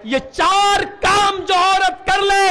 یہ 4 کام جو عورت کر لے،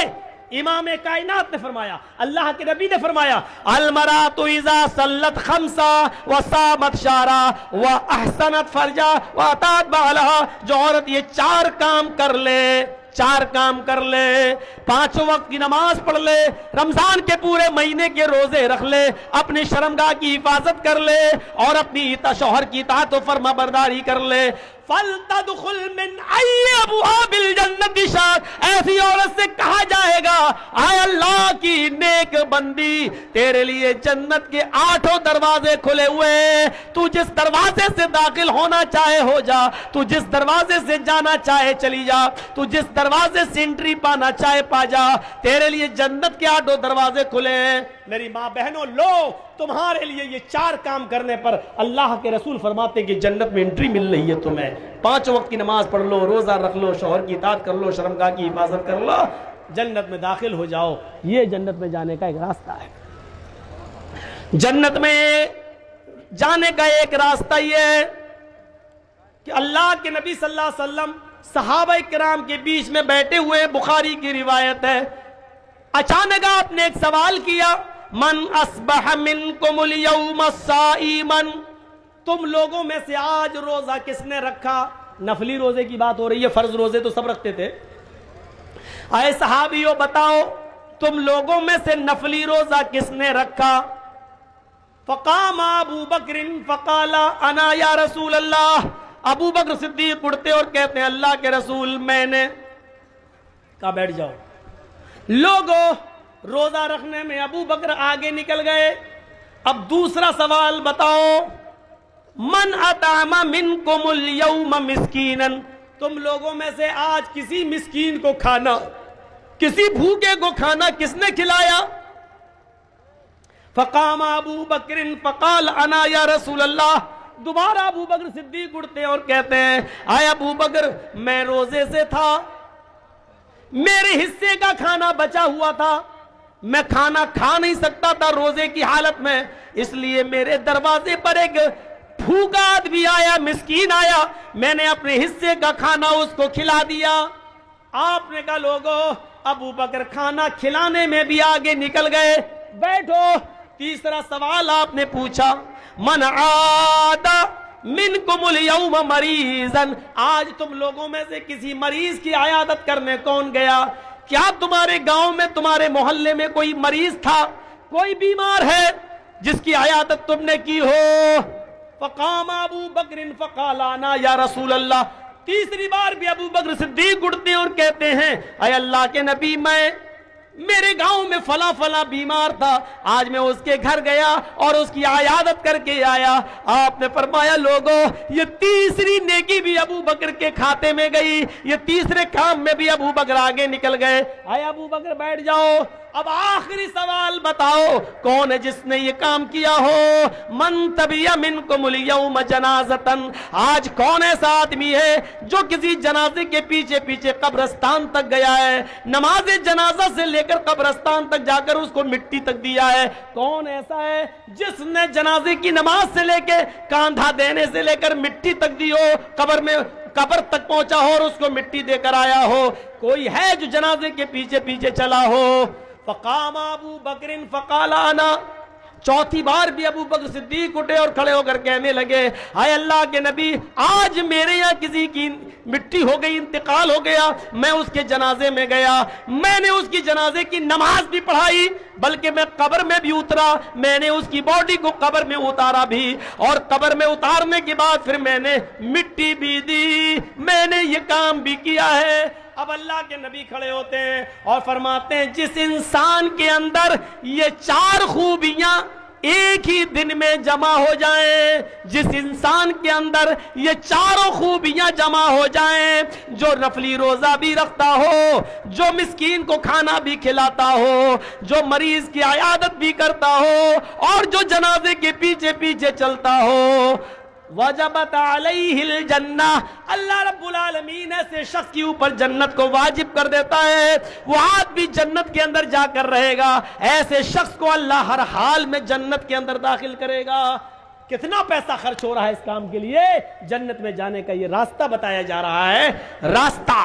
امام کائنات نے فرمایا، اللہ کے نبی نے فرمایا، المرأۃ اذا صلت خمسا وصامت شہرا واحسنت فرجا واتات بعلہا، جو عورت یہ 4 کام کر لے، 4 کام کر لے، 5 وقت کی نماز پڑھ لے، رمضان کے پورے مہینے کے روزے رکھ لے، اپنی شرمگاہ کی حفاظت کر لے اور اپنی شوہر کی اطاعت و فرما برداری کر لے، فَلْتَدْخُلْ مِنْ أَيِّ أَبْوَابِ الْجَنَّةِ شَاءَتْ، ایسی عورت سے کہا جائے گا، اے اللہ کی نیک بندی، تیرے لیے جنت کے 8 دروازے کھلے ہوئے ہیں، تو جس دروازے سے داخل ہونا چاہے ہو جا، تو جس دروازے سے جانا چاہے چلی جا، تو جس دروازے سے انٹری پانا چاہے پا جا، تیرے لیے جنت کے 8 دروازے کھلے ہیں۔ میری ماں بہنوں، لو تمہارے لیے یہ 4 کام کرنے پر اللہ کے رسول فرماتے ہیں کہ جنت میں انٹری مل رہی ہے تمہیں۔ 5 وقت کی نماز پڑھ لو، روزہ رکھ لو، شوہر کی اطاعت کر لو، شرمگاہ کی حفاظت کر لو، جنت میں داخل ہو جاؤ۔ یہ جنت میں جانے کا ایک راستہ ہے۔ جنت میں جانے کا ایک راستہ یہ ہے کہ اللہ کے نبی صلی اللہ علیہ وسلم صحابہ کرام کے بیچ میں بیٹھے ہوئے، بخاری کی روایت ہے، اچانک آپ نے ایک سوال کیا، من اصبح منکم اليوم صائما، تم لوگوں میں سے آج روزہ کس نے رکھا؟ نفلی روزے کی بات ہو رہی ہے، فرض روزے تو سب رکھتے تھے۔ اے صحابیوں بتاؤ تم لوگوں میں سے نفلی روزہ کس نے رکھا؟ فقام ابو بکر فقال انا یا رسول اللہ، ابو بکر صدیق اٹھتے اور کہتے ہیں اللہ کے رسول میں نے۔ کہا بیٹھ جاؤ۔ لوگوں روزہ رکھنے میں ابو بکر آگے نکل گئے۔ اب دوسرا سوال بتاؤ، من اطعم منکم اليوم مسکینا، تم لوگوں میں سے آج کسی مسکین کو کھانا، کسی بھوکے کو کھانا کس نے کھلایا؟ فقام ابو بکر فقال انا یا رسول اللہ، دوبارہ ابو بکر صدیق اٹھتے اور کہتے ہیں اے ابو بکر میں روزے سے تھا، میرے حصے کا کھانا بچا ہوا تھا، میں کھانا کھا نہیں سکتا تھا روزے کی حالت میں، اس لیے میرے دروازے پر ایک بھوکا آدمی آیا، مسکین آیا، میں نے اپنے حصے کا کھانا اس کو کھلا دیا۔ آپ نے کہا لوگوں ابو بکر کھانا کھلانے میں بھی آگے نکل گئے، بیٹھو۔ تیسرا سوال آپ نے پوچھا، من عاد منکم اليوم مریضا، آج تم لوگوں میں سے کسی مریض کی عیادت کرنے کون گیا؟ کیا تمہارے گاؤں میں، تمہارے محلے میں کوئی مریض تھا، کوئی بیمار ہے جس کی عیادت تم نے کی ہو؟ فقام ابو بکر فقال انا یا رسول اللہ، تیسری بار بھی ابو بکر صدیق اٹھتے اور کہتے ہیں اے اللہ کے نبی میرے گاؤں میں فلاں فلاں بیمار تھا، آج میں اس کے گھر گیا اور اس کی عیادت کر کے آیا۔ آپ نے فرمایا لوگوں یہ تیسری نیکی بھی ابو بکر کے کھاتے میں گئی، یہ تیسرے کام میں بھی ابو بکر آگے نکل گئے۔ اے ابو بکر بیٹھ جاؤ۔ اب آخری سوال بتاؤ کون ہے جس نے یہ کام کیا ہو؟ من تبی منکم اليوم جنازتا، آج کون ایسا آدمی ہے جو کسی جنازے کے پیچھے پیچھے قبرستان تک گیا ہے، نماز جنازہ سے لے کر قبرستان تک جا کر اس کو مٹی تک دیا ہے؟ کون ایسا ہے جس نے جنازے کی نماز سے لے کے کاندھا دینے سے لے کر مٹی تک دی ہو، قبر تک پہنچا ہو اور اس کو مٹی دے کر آیا ہو؟ کوئی ہے جو جنازے کے پیچھے پیچھے چلا ہو؟ فقام ابو بکر فقال انا، چوتھی بار بھی ابو بکر صدیق اٹھے اور کھڑے ہو کر کہنے لگے اے اللہ کے نبی آج میرے یہاں کسی کی مٹی ہو گئی، انتقال ہو گیا، میں اس کے جنازے میں گیا، میں نے اس کی جنازے کی نماز بھی پڑھائی، بلکہ میں قبر میں بھی اترا، میں نے اس کی باڈی کو قبر میں اتارا بھی، اور قبر میں اتارنے کے بعد پھر میں نے مٹی بھی دی، میں نے یہ کام بھی کیا ہے۔ اب اللہ کے نبی کھڑے ہوتے ہیں اور فرماتے ہیں جس انسان کے اندر یہ 4 خوبیاں ایک ہی دن میں جمع ہو جائیں، جس انسان کے اندر یہ 4 خوبیاں جمع ہو جائیں، جو نفلی روزہ بھی رکھتا ہو، جو مسکین کو کھانا بھی کھلاتا ہو، جو مریض کی عیادت بھی کرتا ہو، اور جو جنازے کے پیچھے پیچھے چلتا ہو، وجبت علیہ الجنہ، اللہ رب العالمین ایسے شخص کے اوپر جنت کو واجب کر دیتا ہے، وہ آدمی جنت کے اندر جا کر رہے گا، ایسے شخص کو اللہ ہر حال میں جنت کے اندر داخل کرے گا۔ کتنا پیسہ خرچ ہو رہا ہے اس کام کے لیے؟ جنت میں جانے کا یہ راستہ بتایا جا رہا ہے، راستہ